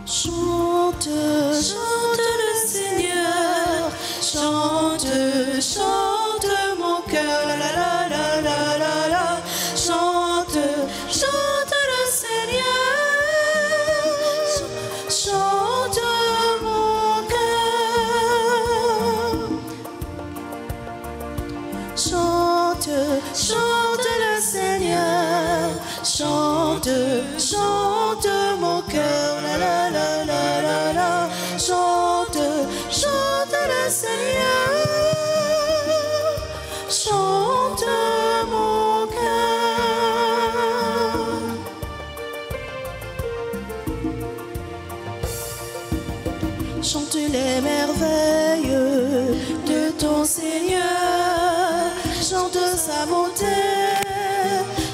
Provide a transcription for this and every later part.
Chante, chante le Seigneur, chante, chante mon cœur, la la la la la la la. Chante, chante le Seigneur, chante mon cœur. Chante, chante le Seigneur, chante, chante mon cœur, la la la la la la. Chante, chante le Seigneur, chante mon cœur. Chante les merveilles de ton Seigneur, chante sa bonté,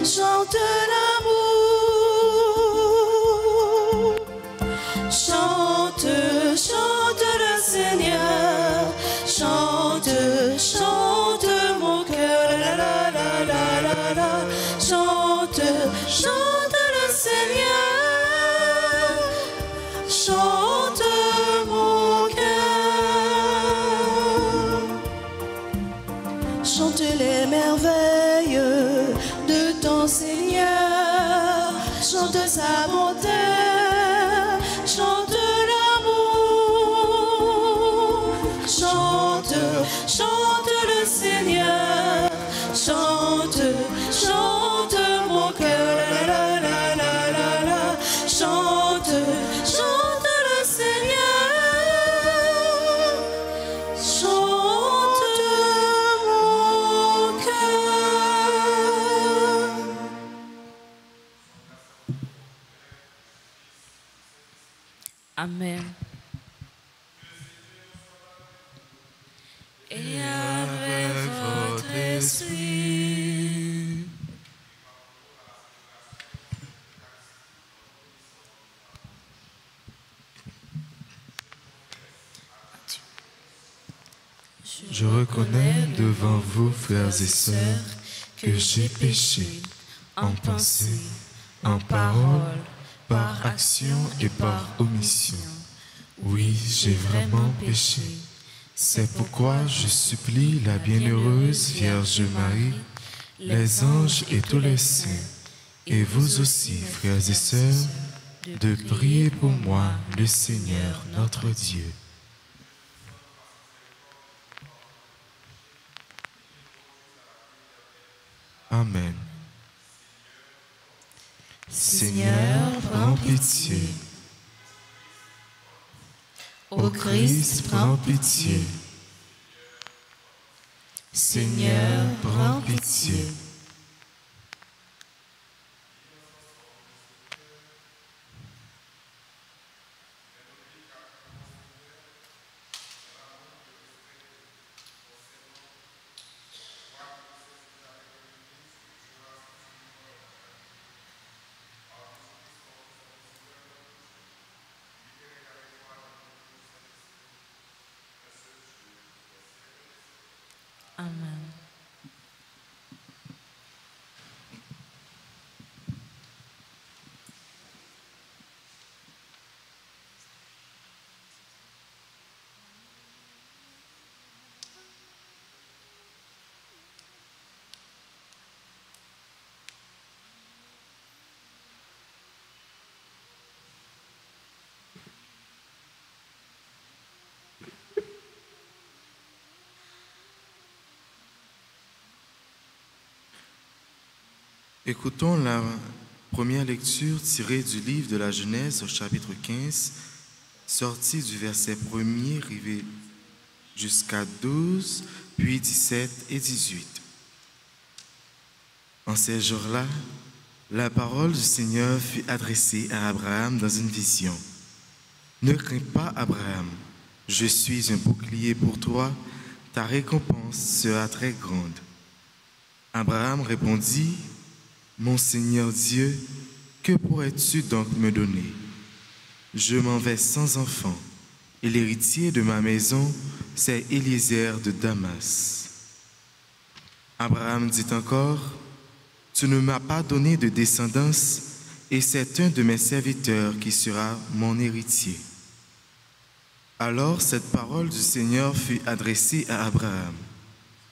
chante l'amour. Chante, chante le Seigneur, chante, chante mon cœur, la la la la la la. Chante, chante le Seigneur, chante mon cœur. Chante les merveilles de ton Seigneur, chante sa bonté, chante l'amour. Chante, chante le Seigneur, chante, chante mon cœur, la la la la la la. Chante, chante le Seigneur, chante mon cœur. Amen. Et avec votre esprit. Je reconnais devant vous, frères et sœurs, que j'ai péché en pensée, en parole, par action et par omission. Oui, j'ai vraiment péché. C'est pourquoi je supplie la bienheureuse Vierge Marie, les anges et tous les saints, et vous aussi, frères et sœurs, de prier pour moi, le Seigneur notre Dieu. Amen. Seigneur, prends pitié. Ô Christ, prends pitié. Seigneur, prends pitié. Amen. Écoutons la première lecture tirée du livre de la Genèse au chapitre 15, sortie du verset 1er, arrivé jusqu'à 12, puis 17 et 18. En ces jours-là, la parole du Seigneur fut adressée à Abraham dans une vision. « Ne crains pas, Abraham, je suis un bouclier pour toi, ta récompense sera très grande. » Abraham répondit, « Mon Seigneur Dieu, que pourrais-tu donc me donner? Je m'en vais sans enfant, et l'héritier de ma maison, c'est Éliézer de Damas. » Abraham dit encore, « Tu ne m'as pas donné de descendance, et c'est un de mes serviteurs qui sera mon héritier. » Alors cette parole du Seigneur fut adressée à Abraham.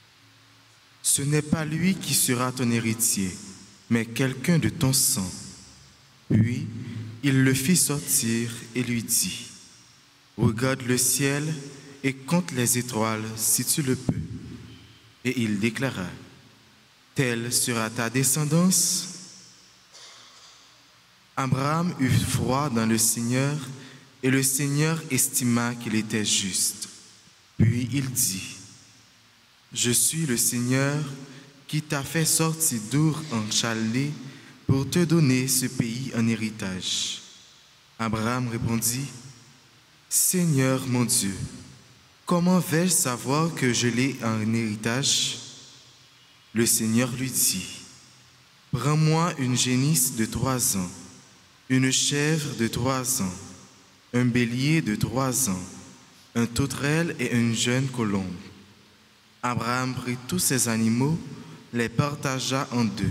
« Ce n'est pas lui qui sera ton héritier, mais quelqu'un de ton sang. » Puis il le fit sortir et lui dit, « Regarde le ciel et compte les étoiles si tu le peux. » Et il déclara, « Telle sera ta descendance. » Abraham eut foi dans le Seigneur, et le Seigneur estima qu'il était juste. Puis il dit, « Je suis le Seigneur qui t'a fait sortir d'Our en Chaldée pour te donner ce pays en héritage. » Abraham répondit, « Seigneur mon Dieu, comment vais-je savoir que je l'ai en héritage? » Le Seigneur lui dit, « Prends-moi une génisse de 3 ans, une chèvre de 3 ans, un bélier de 3 ans, un sauterelle et une jeune colombe. » Abraham prit tous ces animaux, les partagea en 2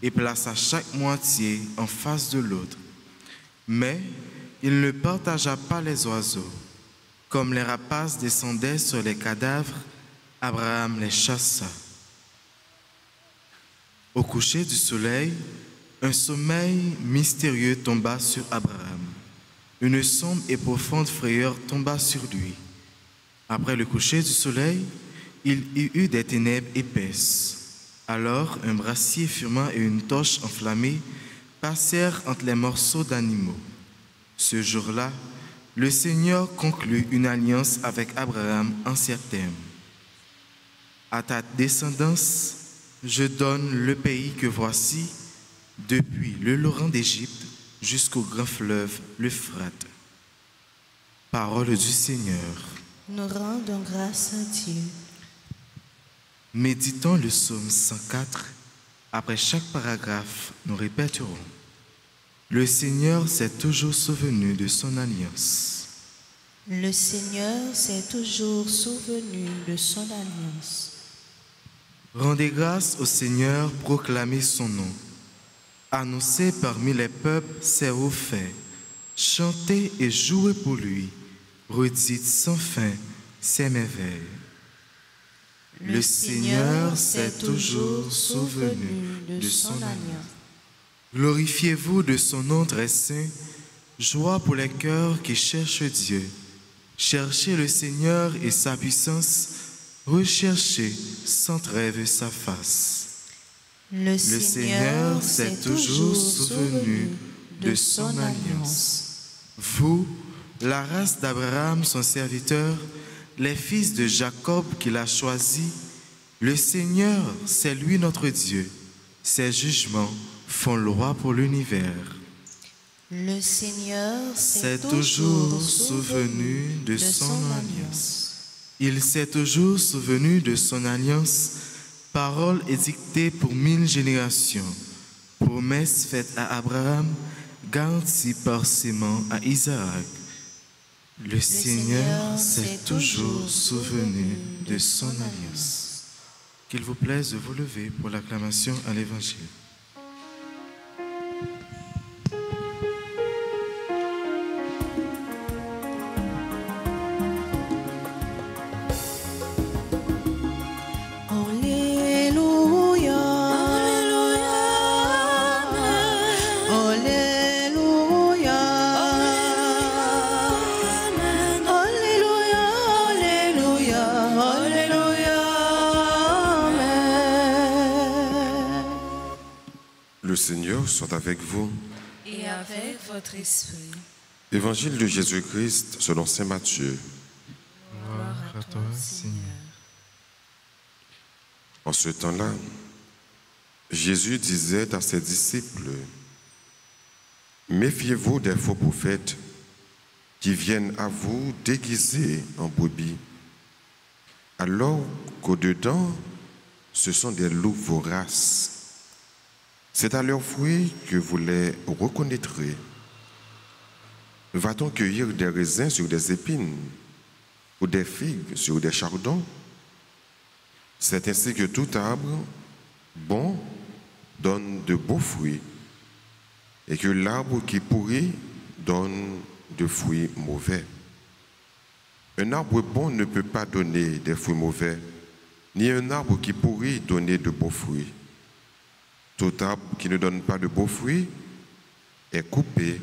et plaça chaque moitié en face de l'autre. Mais il ne partagea pas les oiseaux. Comme les rapaces descendaient sur les cadavres, Abraham les chassa. Au coucher du soleil, un sommeil mystérieux tomba sur Abraham. Une sombre et profonde frayeur tomba sur lui. Après le coucher du soleil, il y eut des ténèbres épaisses. Alors un bracier fumant et une torche enflammée passèrent entre les morceaux d'animaux. Ce jour-là, le Seigneur conclut une alliance avec Abraham en ces termes. « À ta descendance, je donne le pays que voici, depuis le Laurent d'Égypte jusqu'au grand fleuve, l'Euphrate. » Parole du Seigneur. Nous rendons grâce à Dieu. Méditons le psaume 104. Après chaque paragraphe, nous répéterons. Le Seigneur s'est toujours souvenu de son alliance. Le Seigneur s'est toujours souvenu de son alliance. Rendez grâce au Seigneur, proclamez son nom. Annoncez parmi les peuples ses hauts faits. Chantez et jouez pour lui. Redites sans fin ses merveilles. Le Seigneur s'est toujours souvenu de son alliance. Glorifiez-vous de son nom très saint. Joie pour les cœurs qui cherchent Dieu. Cherchez le Seigneur et sa puissance. Recherchez sans trêve sa face. Le Seigneur s'est toujours souvenu de son alliance. Vous, la race d'Abraham, son serviteur, les fils de Jacob qu'il a choisis, le Seigneur, c'est lui notre Dieu. Ses jugements font loi pour l'univers. Le Seigneur s'est toujours souvenu de son alliance. Il s'est toujours souvenu de son alliance, parole édictée pour 1000 générations, promesse faite à Abraham, garantie par sément à Isaac. Le Seigneur s'est toujours souvenu de son alliance. Qu'il vous plaise de vous lever pour l'acclamation à l'Évangile. Le Seigneur soit avec vous. Et avec votre esprit. Évangile de Jésus-Christ selon saint Matthieu. Gloire à toi, Seigneur. En ce temps-là, Jésus disait à ses disciples, « Méfiez-vous des faux prophètes qui viennent à vous déguisés en brebis, alors qu'au-dedans, ce sont des loups voraces. C'est à leurs fruits que vous les reconnaîtrez. Va-t-on cueillir des raisins sur des épines ou des figues sur des chardons? C'est ainsi que tout arbre bon donne de beaux fruits, et que l'arbre qui pourrit donne des fruits mauvais. Un arbre bon ne peut pas donner des fruits mauvais, ni un arbre qui pourrit donner de beaux fruits. Tout arbre qui ne donne pas de beaux fruits est coupé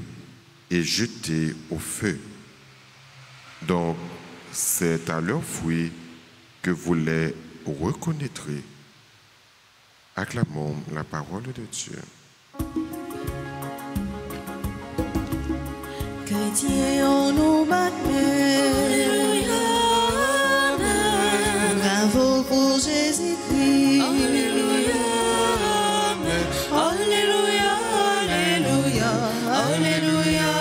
et jeté au feu. Donc, c'est à leurs fruits que vous les reconnaîtrez. Acclamons la parole de Dieu. Chrétiens, on nous bat. Bravo pour Jésus-Christ. Alléluia, Alléluia, Alléluia, Alléluia.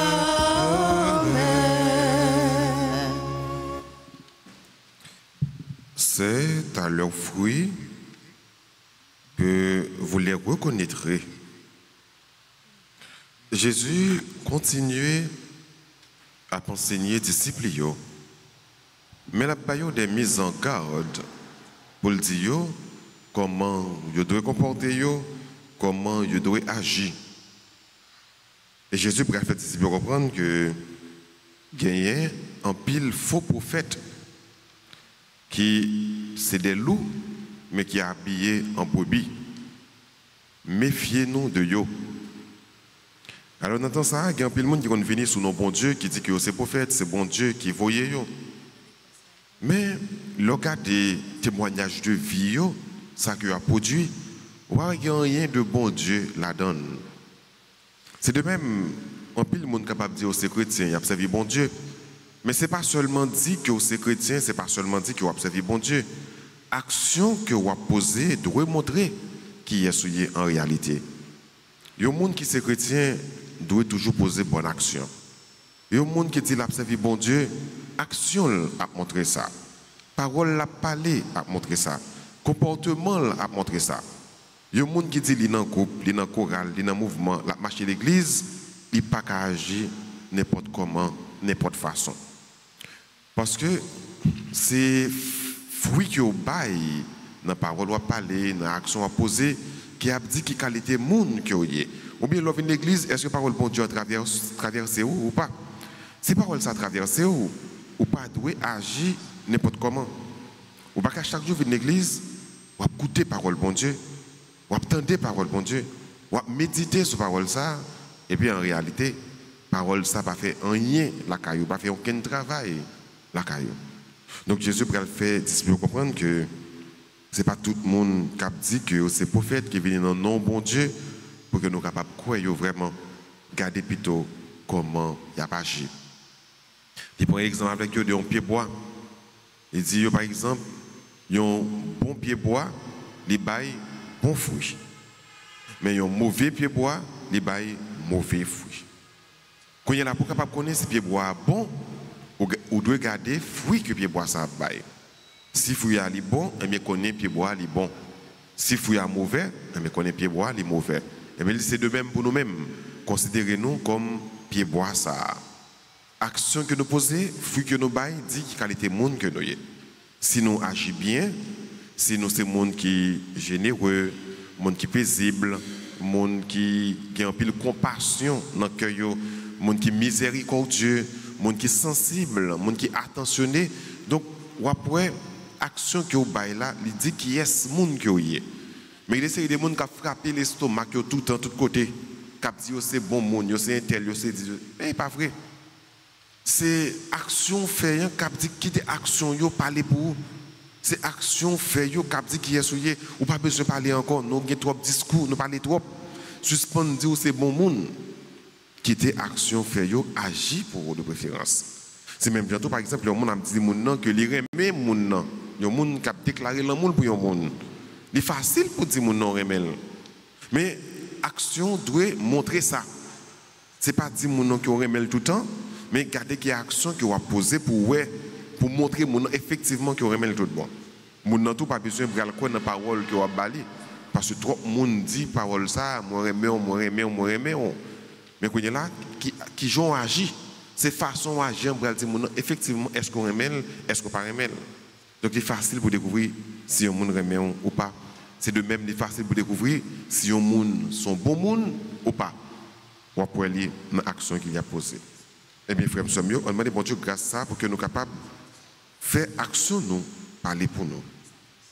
C'est à leurs fruits que vous les reconnaîtrez. Jésus continuait à enseigner disciples, mais la payo des mises en garde pour le dire comment ils doivent comporter, comment ils doivent agir. Et Jésus pourrait faire disciples comprendre que gagner un pile faux prophètes qui c'est des loups mais qui est habillé en brebis. Méfiez-nous de eux. Alors, dans ce ça, il y a un peu de monde qui vient venir sous nos bons dieux, qui dit que c'est prophète, c'est bon Dieu qui voyait. Mais, le cas des témoignages de vie, ça qui a produit, il n'y a rien de bon Dieu là-dedans. C'est de même, un peu de monde capable de dire que c'est chrétien, il a servi bon Dieu. Mais ce n'est pas seulement dit que c'est chrétien, ce n'est pas seulement dit qu'il a servi bon Dieu. Action que vous posée doit montrer qui est souillé en réalité. Il y a un monde qui est chrétien doit toujours poser bonne action. Il y a un monde qui dit qu'il a servi bon Dieu, action a montré ça. Parole a parlé a montré ça. Comportement a montré ça. Il y a un monde qui dit qu'il est dans groupe, il est dans chorale, il est dans mouvement, il a marché l'église, il n'a pas qu'à agir n'importe comment, n'importe façon. Parce que c'est fruit qui au bail dans la parole à parler, dans l'action à poser, qui a dit qui qualité monde qui est. Ou bien l'ouvre une église, est-ce que parole bon Dieu traverse ou pas? Si parole ça traverse ou pas doit agir n'importe comment. Ou pas qu'à chaque jour une église, ou écouter parole bon Dieu, ou attendre parole bon Dieu, ou méditer sur parole ça, et puis en réalité, parole ça pas fait rien la caillou, pas fait aucun travail la caillou. Donc Jésus peut le faire disciples comprendre que c'est pas tout le monde qui dit que c'est prophète qui vient dans le nom bon Dieu pour que nous soyons capables de croire vraiment, garder plutôt comment il a agi. Il prend exemple avec eux de un pied bois. Il dit par exemple, un bon pied bois, il baille bon fruit. Mais un mauvais pied bois, il baille mauvais fruit. Quand il est là pour capable connaître si pied bois bon, ou doit garder fruit que pied bois ça baille. Si fruit est bon, on bien connaît pied bois est bon. Si fruit est mauvais, on bien connaît pied bois est mauvais. Et bien c'est de même pour nous-mêmes. Considérez-nous comme pied bois ça. Action que nous posons, fruit que nous baillons, dit qualité monde que nous y. Si nous agissons bien, si nous sommes monde qui est généreux, monde qui est paisible, monde qui a un peu de compassion dans le cœur, monde qui est miséricordieux, monde qui est sensible, monde qui est attentionné. Donc, après, action que vous baillez là, il dit qui est ce monde que vous y. Mais il essaie des gens qui ont frappé l'estomac tout le temps, de tous côtés, qui ont dit c'est bon monde, c'est un tel, c'est Dieu. Mais ce n'est pas vrai. C'est action fait, qui dit qui est action, yo parler pour vous. C'est action fait, yo qui dit qui est souillé. Ou pas besoin de parler encore, nous avons trop de discours, nous parlons trop. Suspendre dire c'est bon monde. Qui était action fait, yo agit pour vous de préférence. C'est même bientôt, par exemple, le monde a dit que les remet moun, il y a un monde qui a déclaré l'amour pour un monde. C'est facile pour dire mon nom remel. Mais action doit montrer ça. Ce n'est pas dire mon nom qui remel tout le temps, mais garder qu'il y a action qui va poser pour montrer mon nom effectivement qui remel tout le temps. Mon nom tout pas besoin de prendre la parole qui va bali parce que trop monde dit parole ça, moi remel. Mais quand il y a là qui j'ont agi, c'est façon agir pour dire mon nom effectivement est-ce qu'on remel, est-ce qu'on pas remel. Donc c'est facile pour découvrir si un monde remet ou pas. C'est de même facile pour découvrir si un monde sont bon monde ou pas. ou pour aller dans l'action qu'il a posée. Eh bien, frères et sœurs, on demande bon Dieu grâce à ça pour que nous soyons capables de faire action, nous, parler pour nous.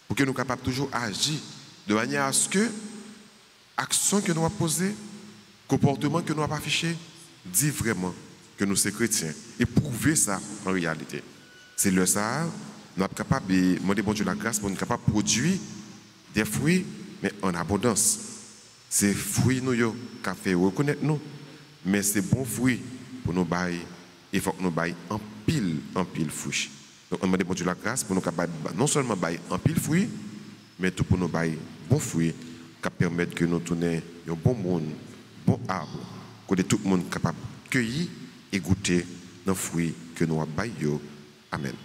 Pour que nous soyons capables de toujours agir de manière à ce que l'action que nous avons posée, comportement que nous avons affiché, dit vraiment que nous sommes chrétiens et prouver ça en réalité. C'est le ça, nous sommes capables de demander bon Dieu la grâce pour nous capables de produire des fruits, mais en abondance. C'est fruits nous qui fait reconnaître nous, mais c'est bons fruits pour nous bailler. Il faut que nous bailler en pile fruits. Donc on demande bon Dieu la grâce pour nous capables non seulement bailler en pile fruits, mais tout pour nous bailler bons fruits qui permettent que nous tournions un bon monde, bon arbre, que tout le monde est capable de cueillir et goûter nos fruits que nous avons baillés. Amen.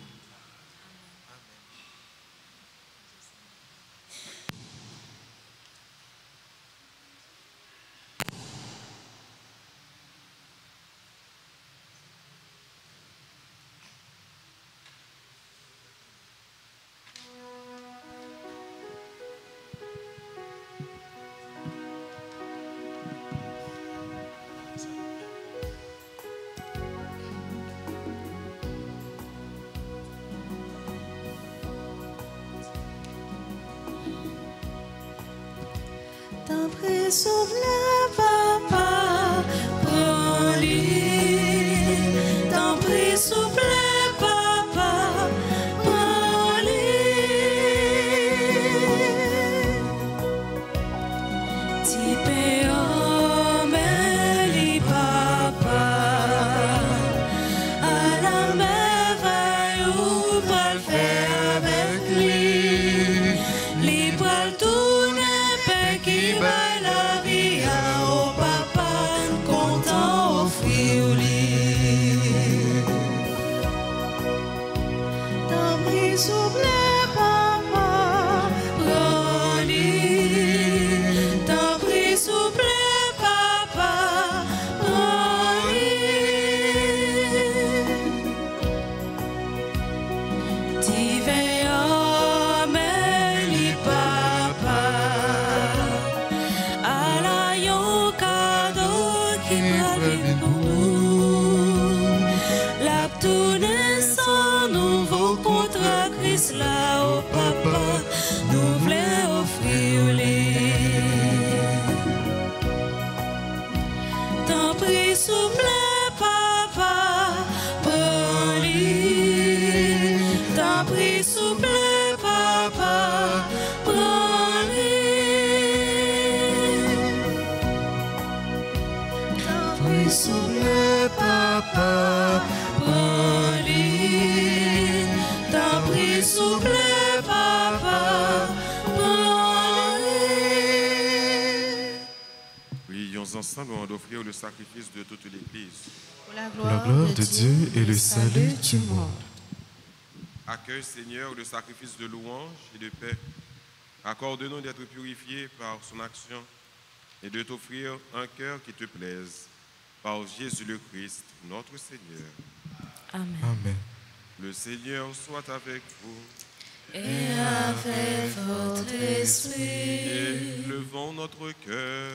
T'en prie, sauve-le, papa, prends-lui. T'en prie, sauve-le, papa, prends-lui. Type emmène-lui, papa, à la merveille où pas le faire avec lui. Libre à tourner. Qui va la vie au papa, content offrir lui. T'en prie, souffle, papa, prends-lui. T'en prie, souffle, papa, prends-lui. T'y veilles, emmène-lui, papa. La tournée sans nouveau contrat Christ là au papa, nous voulons offrir les. T'en prie, souffle, papa, prends-lui. T'en prie, souffle, papa, prends-lui. T'en prie, souffle, papa, prends-lui. T'en prie, souffle, papa, prends-lui. Prions ensemble avant d'offrir le sacrifice de toute l'Église. Pour la gloire de Dieu et le salut du monde. Accueille, Seigneur, le sacrifice de louange et de paix. Accorde-nous d'être purifiés par son action et de t'offrir un cœur qui te plaise. Par Jésus le Christ, notre Seigneur. Amen. Amen. Le Seigneur soit avec vous. Et avec votre esprit, Élevons notre cœur.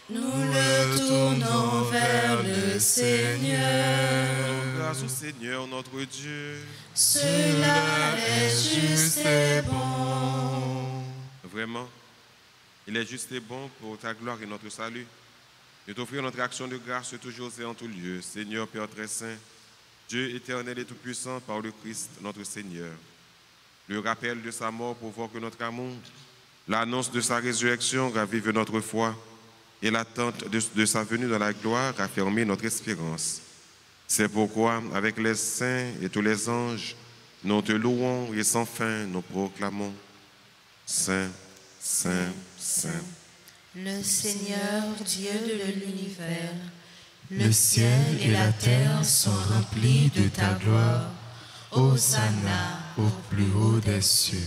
nous le tournons vers le Seigneur. Grâce au Seigneur notre Dieu. Cela est juste et bon. Vraiment, il est juste et bon pour ta gloire et notre salut de t'offrir notre action de grâce toujours et en tout lieu. Seigneur Père très saint, Dieu éternel et tout-puissant par le Christ notre Seigneur. Le rappel de sa mort provoque notre amour, l'annonce de sa résurrection ravive notre foi et l'attente de sa venue dans la gloire raffirme notre espérance. C'est pourquoi, avec les saints et tous les anges, nous te louons et sans fin nous proclamons. Saint, Saint, Saint. Le Seigneur, Dieu de l'univers, Le ciel et la terre sont remplis de ta gloire. Hosanna au plus haut des cieux.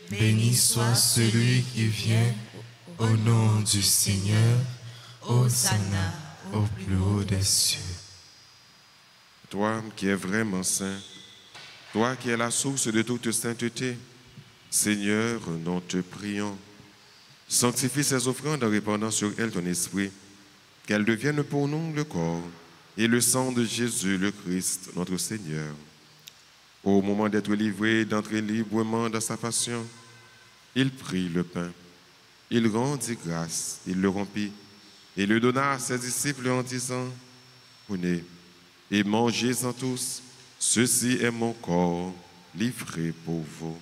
Béni soit celui qui vient au nom du Seigneur. Hosanna au plus haut des cieux. Toi qui es vraiment saint, toi qui es la source de toute sainteté, Seigneur, nous te prions. Sanctifie ces offrandes en répandant sur elles ton esprit, qu'elle devienne pour nous le corps et le sang de Jésus le Christ, notre Seigneur. Au moment d'être livré, d'entrer librement dans sa passion, il prit le pain, il rendit grâce, il le rompit et le donna à ses disciples en disant, « Prenez et mangez-en tous, ceci est mon corps livré pour vous. »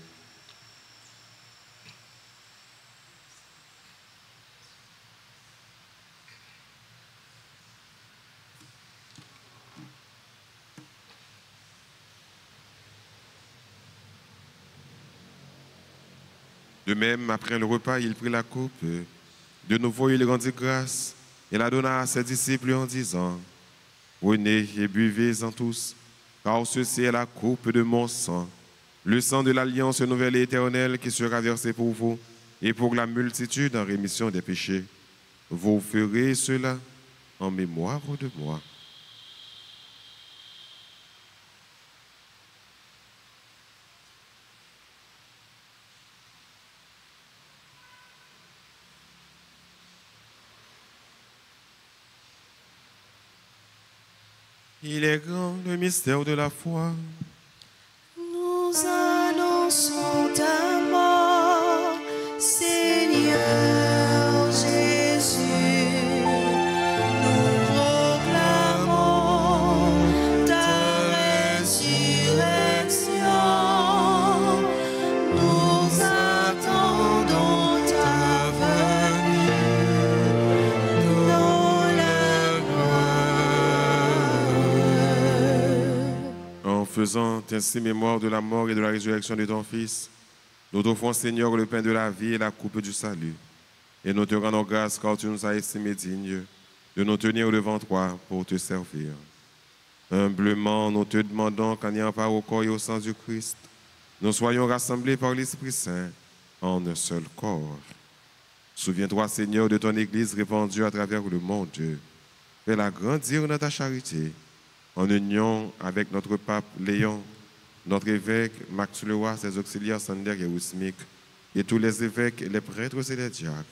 De même, après le repas, il prit la coupe. De nouveau, il rendit grâce et la donna à ses disciples en disant, « Prenez et buvez-en tous, car ceci est la coupe de mon sang, le sang de l'alliance nouvelle et éternelle qui sera versé pour vous et pour la multitude en rémission des péchés. Vous ferez cela en mémoire de moi. » Il est grand le mystère de la foi. Nous annonçons ta mort, Seigneur Jésus. Nous proclamons ta résurrection. Nous attendons ta venue dans la gloire. En faisant ainsi mémoire de la mort et de la résurrection de ton Fils, nous t'offrons, Seigneur, le pain de la vie et la coupe du salut. Et nous te rendons grâce car tu nous as estimés dignes de nous tenir devant toi pour te servir. Humblement, nous te demandons qu'en ayant part au corps et au sang du Christ, nous soyons rassemblés par l'Esprit Saint en un seul corps. Souviens-toi, Seigneur, de ton Église répandue à travers le monde. Fais-la grandir dans ta charité, en union avec notre pape Léon, notre évêque Max Leroy, ses auxiliaires Sander et Ousmik, et tous les évêques, les prêtres et les diacres.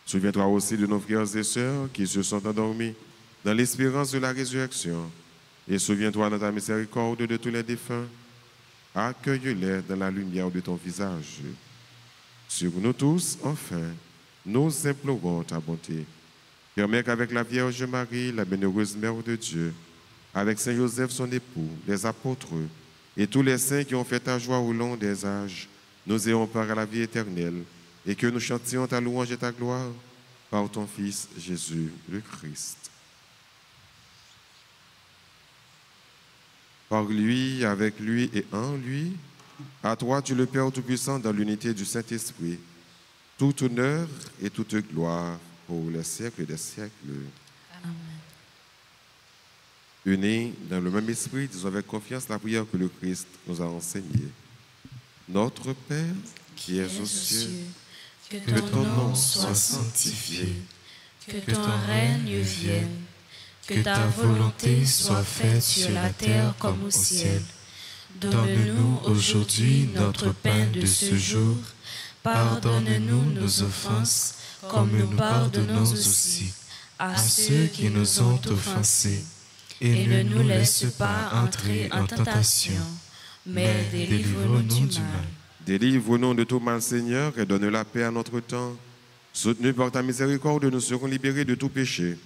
Souviens-toi aussi de nos frères et sœurs qui se sont endormis dans l'espérance de la résurrection. Et souviens-toi dans ta miséricorde de tous les défunts. Accueille-les dans la lumière de ton visage. Sur nous tous, enfin, nous implorons ta bonté. Permets qu'avec la Vierge Marie, la bienheureuse Mère de Dieu, avec Saint Joseph, son époux, les apôtres et tous les saints qui ont fait ta joie au long des âges, nous ayons part à la vie éternelle et que nous chantions ta louange et ta gloire par ton Fils Jésus le Christ. Par lui, avec lui et en lui, à toi, Dieu le Père Tout-Puissant, dans l'unité du Saint-Esprit, tout honneur et toute gloire pour les siècles des siècles. Amen. Unis dans le même esprit, disons avec confiance la prière que le Christ nous a enseignée. Notre Père, qui es aux cieux, que ton nom soit sanctifié, que ton règne vienne, que ta volonté soit faite sur la terre comme au ciel. Donne-nous aujourd'hui notre pain de ce jour. Pardonne-nous nos offenses, comme nous pardonnons aussi à ceux qui nous ont offensés. Et ne nous laisse pas entrer en tentation, mais délivre-nous du mal. Délivre-nous de tout mal, Seigneur, et donne la paix à notre temps. Soutenus par ta miséricorde, nous serons libérés de tout péché.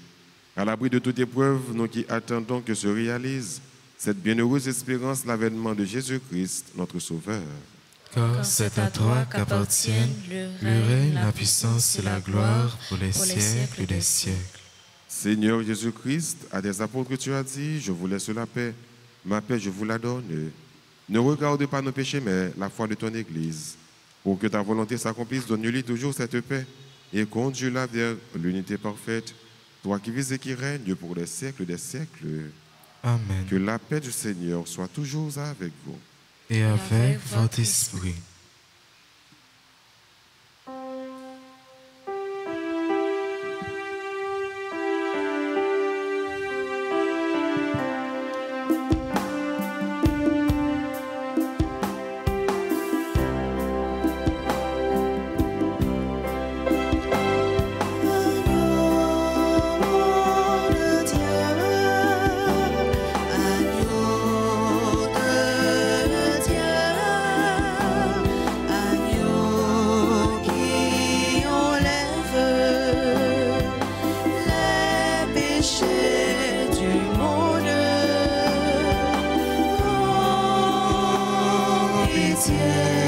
À l'abri de toute épreuve, nous qui attendons que se réalise cette bienheureuse espérance, l'avènement de Jésus-Christ, notre Sauveur. Car c'est à toi qu'appartiennent le règne, la puissance et la gloire pour les siècles des siècles. Seigneur Jésus-Christ, à tes apôtres tu as dit, je vous laisse la paix, ma paix je vous la donne. Ne regarde pas nos péchés, mais la foi de ton Église. Pour que ta volonté s'accomplisse, donne-lui toujours cette paix et conduis-la vers l'unité parfaite, toi qui vis et qui règnes pour les siècles des siècles. Amen. Que la paix du Seigneur soit toujours avec vous. Et avec votre esprit. péchés du monde. Oh, pitié.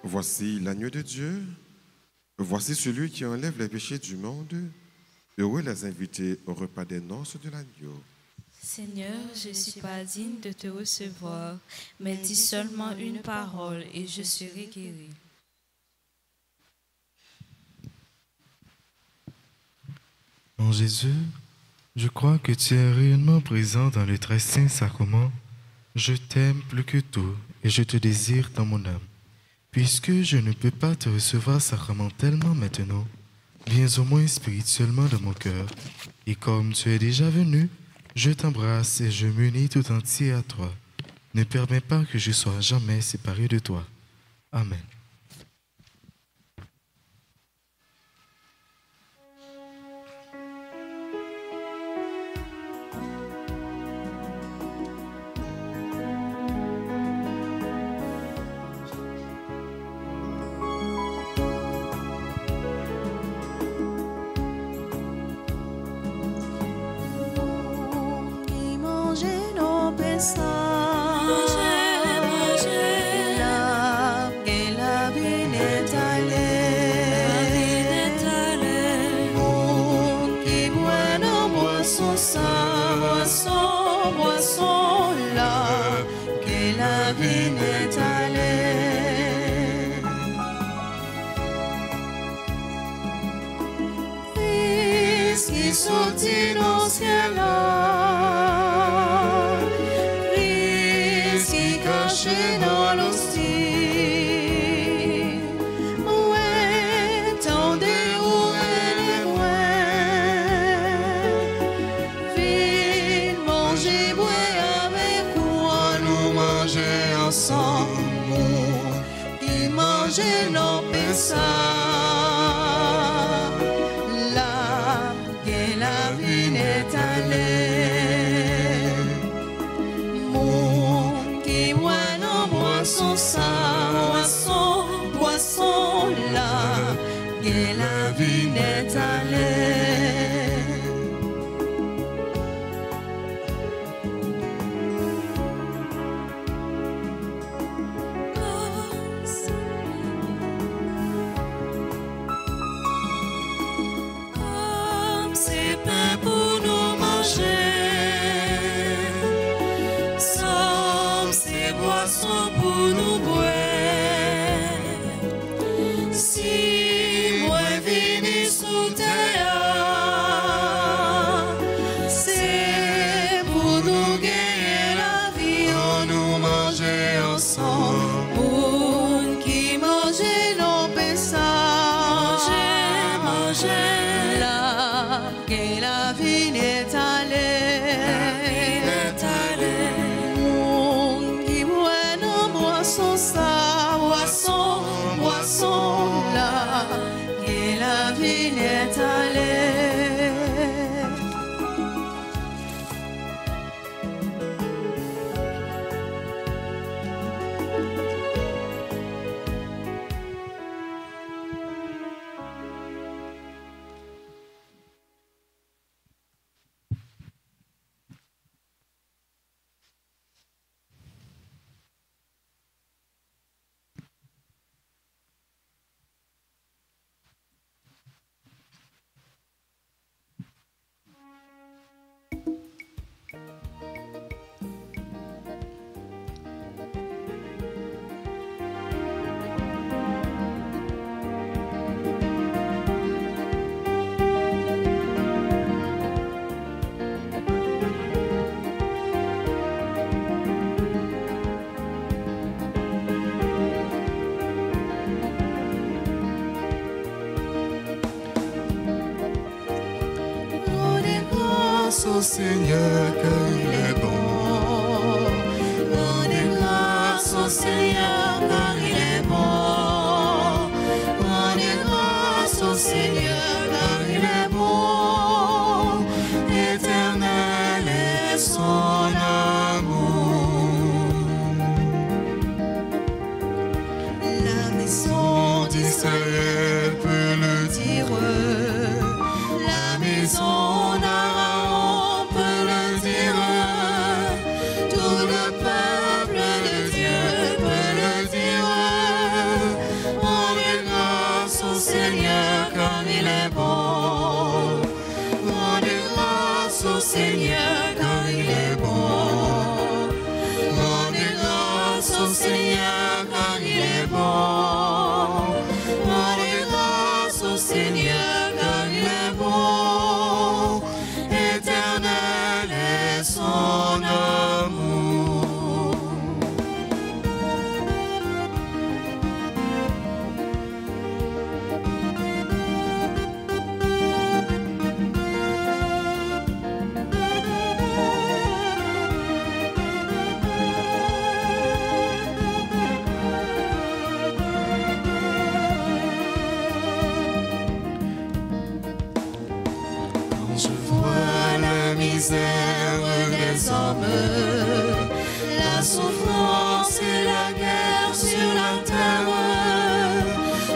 Voici l'agneau de Dieu, voici celui qui enlève les péchés du monde. Heureux les invités au repas des noces de l'agneau. Seigneur, je ne suis pas digne de te recevoir, mais dis seulement une parole et je serai guéri. Mon Jésus, je crois que tu es réellement présent dans le très saint sacrement. Je t'aime plus que tout et je te désire dans mon âme. Puisque je ne peux pas te recevoir sacramentellement maintenant, viens au moins spirituellement dans mon cœur. Et comme tu es déjà venu, je t'embrasse et je m'unis tout entier à toi. Ne permets pas que je sois jamais séparé de toi. Amen. Si moi vini sous terre maison là, et la ville est allée. Au Seigneur car il est bon. Rendez grâce au Seigneur car il est bon. Rendez grâce au Seigneur car il est bon. Éternel est son amour. La maison d'Israël peut le dire. La maison d'Aaron peut le dire. Tout le peuple de Dieu peut le dire. Rendez grâce au Seigneur car il est bon. Rendez grâce au Seigneur car il est bon. Rendez grâce au Seigneur car il est bon. Rendez grâce au Seigneur car il est bon. Éternel est son amour. Quand je vois la misère des hommes, La souffrance et la guerre sur la terre,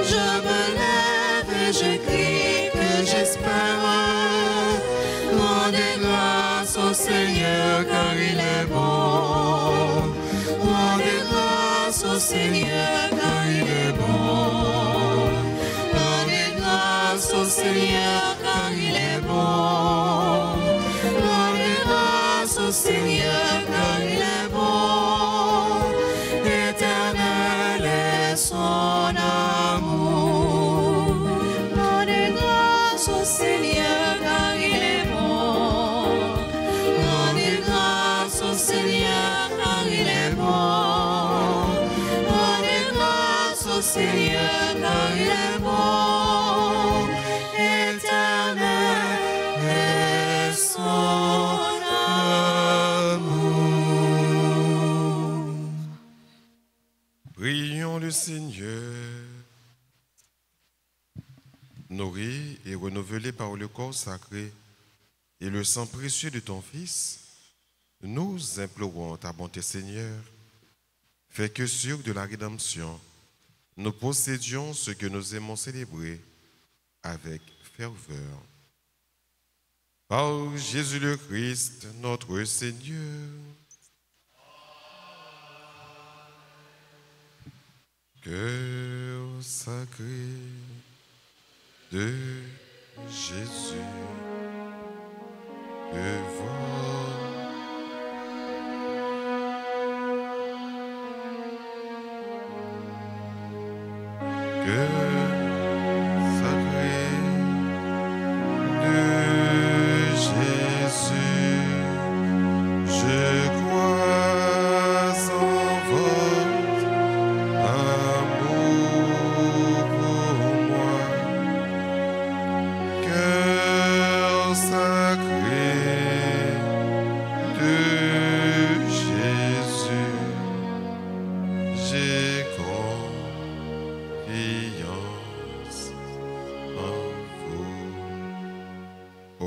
je me lève et je crie que j'espère. Rendez grâce au Seigneur car il est bon. Rendez grâce au Seigneur car il est bon. Rendez grâce au Seigneur car il est bon. Rendez grâce au Seigneur car il est bon. Éternel est son amour. Rendez grâce au Seigneur car il est bon. Rendez grâce au Seigneur car il est bon. Rendez grâce au Seigneur car il est bon. Éternel est son amour. Prions le Seigneur. Nourris et renouvelés par le corps sacré et le sang précieux de ton Fils, nous implorons ta bonté, Seigneur. Fais que sûr de la rédemption, nous possédions ce que nous aimons célébrer avec ferveur. Par Jésus le Christ, notre Seigneur. Cœur sacré de Jésus, j'ai confiance.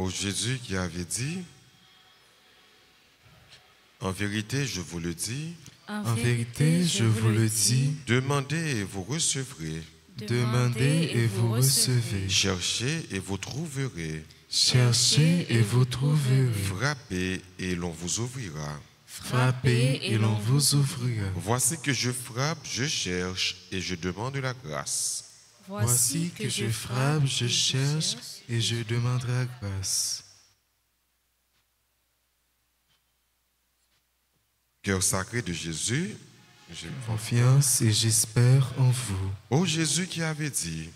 Ô Jésus qui avait dit, en vérité, je vous le dis, En vérité, je vous le dis, demandez et vous recevrez, demandez et vous recevez. cherchez et vous trouverez, Cherchez et vous trouverez. frappez et l'on vous ouvrira. Frappez et l'on vous ouvrira. Voici que je frappe, je cherche et je demande la grâce. Voici que je frappe, je cherche et je demande la grâce. Cœur sacré de Jésus, Confiance et j'espère en vous. ô Jésus qui avait dit,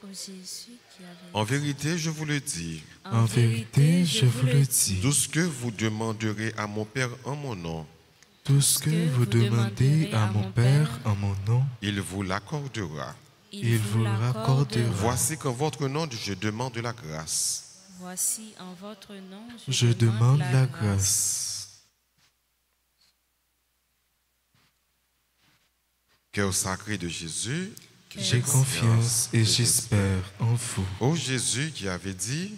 Ô Jésus qui avait en vérité, je vous le dis, En vérité, je vous le dis, tout ce que vous demanderez à mon Père en mon nom, tout ce que vous demandez à mon Père en mon nom, il vous l'accordera. il vous l'accordera. Voici qu'en votre nom, je demande la grâce. Voici en votre nom, Je demande la grâce. Cœur sacré de Jésus, J'ai confiance et j'espère en vous. ô Jésus qui avait dit,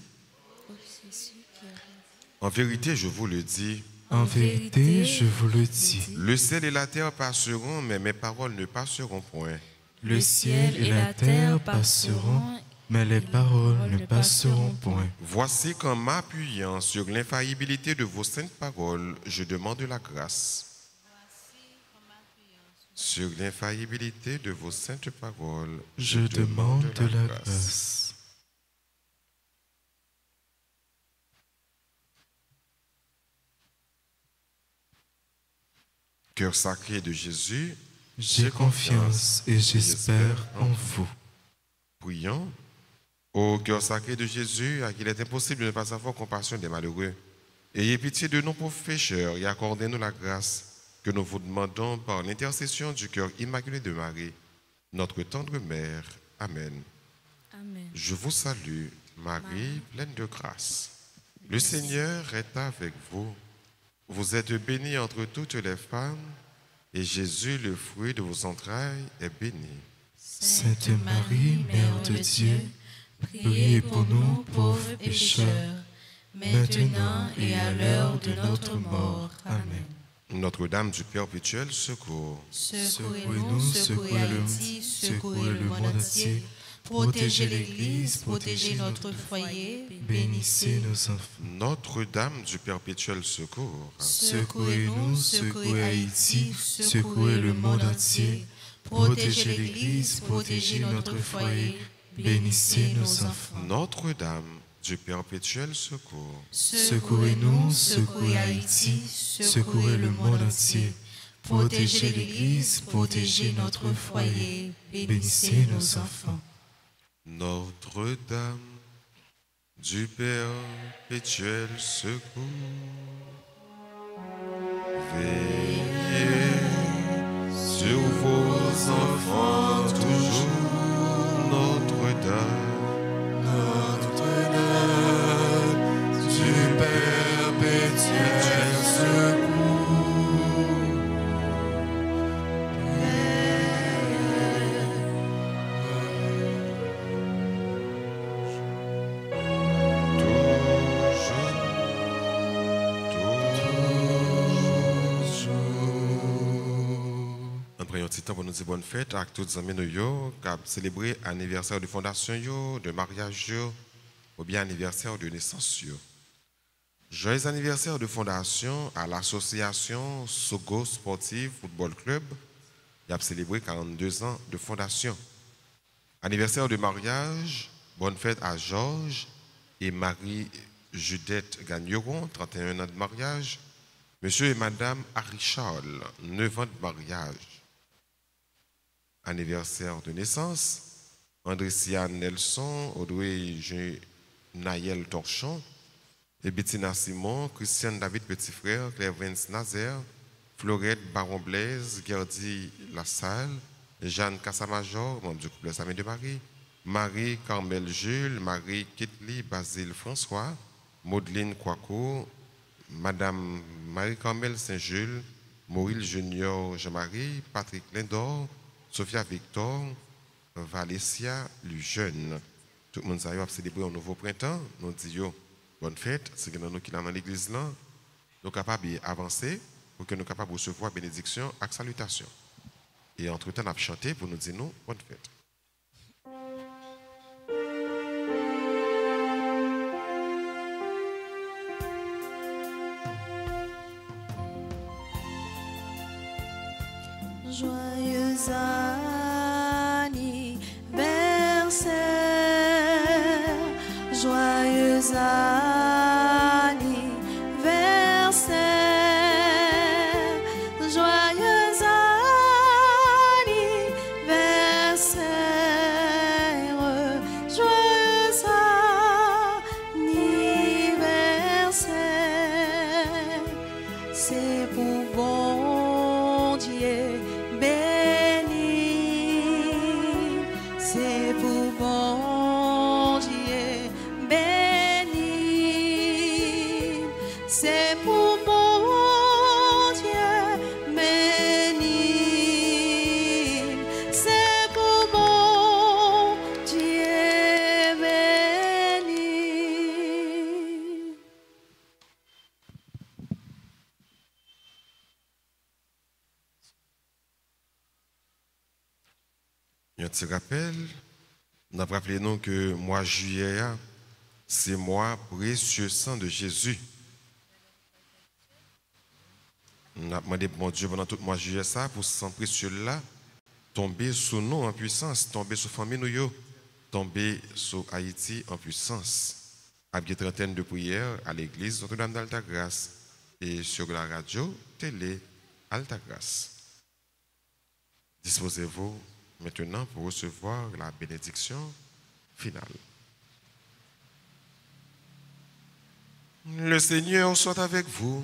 Ô Jésus qui avait en vérité, je vous le dis, En vérité, je vous le dis, le ciel et la terre passeront, mais mes paroles ne passeront point. le ciel et la terre passeront, mais les paroles ne passeront point. Voici qu'en m'appuyant sur l'infaillibilité de vos saintes paroles, je demande la grâce. Sur l'infaillibilité de vos saintes paroles, Je demande la grâce. Cœur sacré de Jésus, J'ai confiance et j'espère en vous. prions. Ô cœur sacré de Jésus, à qui il est impossible de ne pas avoir compassion des malheureux, ayez pitié de nous pauvres pécheurs et accordez-nous la grâce que nous vous demandons par l'intercession du cœur immaculé de Marie, notre tendre mère. Amen. Amen. Je vous salue, Marie, pleine de grâce. Le Seigneur est avec vous. Vous êtes bénie entre toutes les femmes, et Jésus, le fruit de vos entrailles, est béni. Sainte Marie, Mère de Dieu, priez pour nous pauvres pécheurs, maintenant et à l'heure de notre mort. Amen. Notre-Dame du Perpétuel secours, Secouez-nous, secouez Haïti, secouez le monde entier, protégez l'Église, protégez notre foyer, bénissez nos enfants. Notre-Dame du Perpétuel secours, Secouez-nous, secouez Haïti, secouez le monde entier, protégez l'Église, protégez notre foyer, bénissez nos enfants. Notre-Dame du Perpétuel secours, Secouez-nous, secouez Haïti, secouez le monde entier, protégez l'Église, protégez notre foyer, bénissez nos enfants. Notre-Dame du Perpétuel secours, veillez sur vos enfants toujours. Notre-Dame du Perpétuel secours, en priant petit temps pour nous dire bonne fête à tous les amis qui ont célébré l'anniversaire de fondation, de mariage ou bien anniversaire de naissance. Joyeux anniversaire de fondation à l'association Sogo Sportive Football Club. Il a célébré 42 ans de fondation. Anniversaire de mariage, bonne fête à Georges et Marie-Judette Gagneron, 31 ans de mariage. Monsieur et Madame Harry Charles, 9 ans de mariage. Anniversaire de naissance, Andrécia Nelson, Audrey Nayel Torchon, et Bettina Simon, Christiane David Petit Frère, Claire Vince Nazaire, Florette Baron Blaise, Gerdy Lassalle, Jeanne Cassamajor, membre du couple Samé de Marie, Marie Carmel Jules, Marie Kitli Basile François, Maudeline Kouakou, Madame Marie-Carmel Saint-Jules, Mauril Junior Jean-Marie, Patrick Lindor, Sophia Victor, Valécia Lujeune. Tout le monde a célébré un nouveau printemps. Nous disons bonne fête. C'est que nous qui sommes dans l'église là, nous sommes capables d'avancer pour que nous soyons capables de recevoir bénédiction et salutation. Et entre-temps, nous avons chanté pour nous dire nous, bonne fête. Joyeux anniversaire, joyeux anniversaire, joyeux anniversaire, joyeux anniversaire. C'est pour bon Dieu béni, c'est pour bon Dieu béni, c'est pour bon Dieu béni, c'est pour bon Dieu béni. Un petit rappel, nous avons rappelé nous que mois juillet, c'est mois précieux sang de Jésus. Nous avons demandé mon Dieu pendant tout le mois juillet ça pour ce sang précieux là tomber sur nous en puissance, tomber sur la famille nous, tomber sur Haïti en puissance. Avec une trentaine de prières à l'église Notre-Dame d'Altagrace et sur la radio, télé Altagrace. Disposez-vous maintenant pour recevoir la bénédiction finale. Le Seigneur soit avec vous.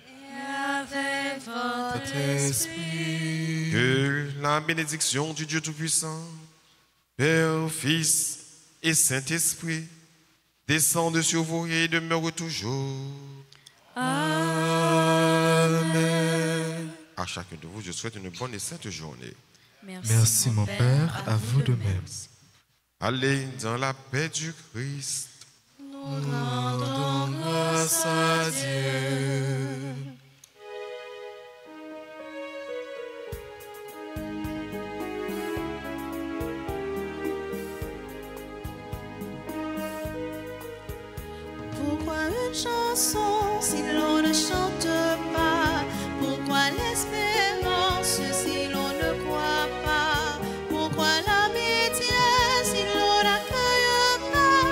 Et avec votre esprit. Que la bénédiction du Dieu Tout-Puissant, Père, Fils et Saint-Esprit, descende sur vous et demeure toujours. Amen. À chacun de vous, je souhaite une bonne et sainte journée. Merci mon Père, à vous de même. Allez dans la paix du Christ. Nous Rendons grâce à Dieu. Pourquoi une chanson si l'on ne chante pas? Pourquoi l'espérance si l'on ne croit pas? Pourquoi l'amitié si l'on n'accueille pas?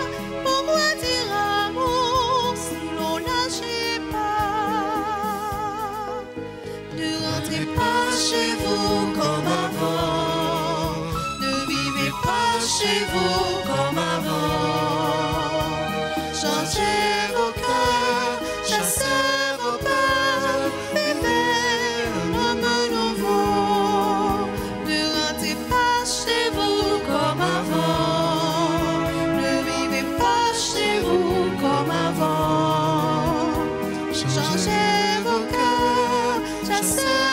Pourquoi dire amour si l'on n'agit pas? Ne rentrez pas chez vous comme avant, ne vivez pas chez vous comme avant. Changez vos cœurs, chassez vos peurs, vivez un homme nouveau. Ne rentrez pas chez vous comme avant, ne vivez pas chez vous comme avant. Changez vos cœurs, chassez